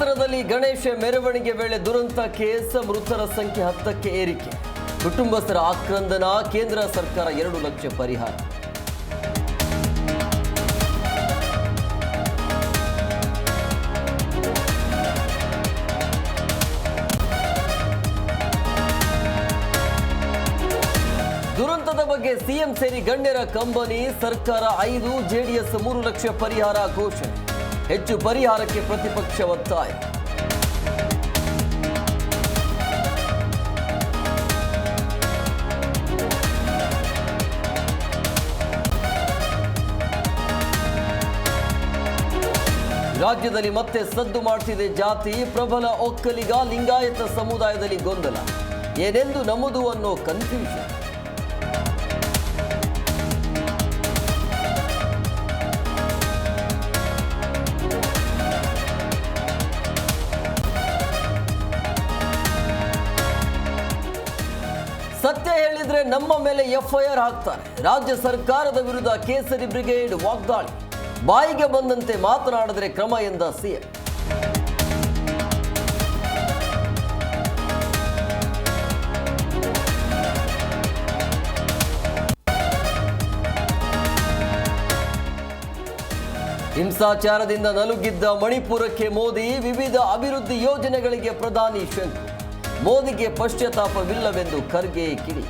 ನಗರದಲ್ಲಿ ಗಣೇಶ ಮೆರವಣಿಗೆ ವೇಳೆ ದುರಂತ ಕೇಸ್, ಮೃತರ ಸಂಖ್ಯೆ 10ಕ್ಕೆ ಏರಿಕೆ. ಕುಟುಂಬಸ್ಥರ ಆಕ್ರಂದನ, ಕೇಂದ್ರ ಸರ್ಕಾರ 2 ಲಕ್ಷ ಪರಿಹಾರ. ದುರಂತದ ಬಗ್ಗೆ ಸಿಎಂ ಸೇರಿ ಗಣ್ಯರ ಕಂಬನಿ. ಸರ್ಕಾರ 5, ಜೆಡಿಎಸ್ 3 ಲಕ್ಷ ಪರಿಹಾರ ಘೋಷಣೆ. ಹೆಚ್ಚು ಪರಿಹಾರಕ್ಕೆ ಪ್ರತಿಪಕ್ಷ ಒತ್ತಾಯ. ರಾಜ್ಯದಲ್ಲಿ ಮತ್ತೆ ಸದ್ದು ಮಾಡ್ತಿದೆ ಜಾತಿ. ಪ್ರಬಲ ಒಕ್ಕಲಿಗ ಲಿಂಗಾಯತ ಸಮುದಾಯದಲ್ಲಿ ಗೊಂದಲ. ಏನೆಂದು ನಮ್ಮದು ಅನ್ನೋ ಕನ್ಫ್ಯೂಷನ್. ಸತ್ಯ ಹೇಳಿದ್ರೆ ನಮ್ಮ ಮೇಲೆ ಎಫ್ಐಆರ್ ಹಾಕ್ತಾರೆ. ರಾಜ್ಯ ಸರ್ಕಾರದ ವಿರುದ್ಧ ಕೇಸರಿ ಬ್ರಿಗೇಡ್ ವಾಗ್ದಾಳಿ. ಬಾಯಿಗೆ ಬಂದಂತೆ ಮಾತನಾಡಿದ್ರೆ ಕ್ರಮ ಎಂದ ಸಿಎಂ. ಹಿಂಸಾಚಾರದಿಂದ ನಲುಗಿದ್ದ ಮಣಿಪುರಕ್ಕೆ ಮೋದಿ. ವಿವಿಧ ಅಭಿವೃದ್ಧಿ ಯೋಜನೆಗಳಿಗೆ ಪ್ರಧಾನಿ ಶಂಕು. ಮೋದಿಗೆ ಪಶ್ಚಾತ್ತಾಪವಿಲ್ಲವೆಂದು ಖರ್ಗೆ ಕಿಡಿ.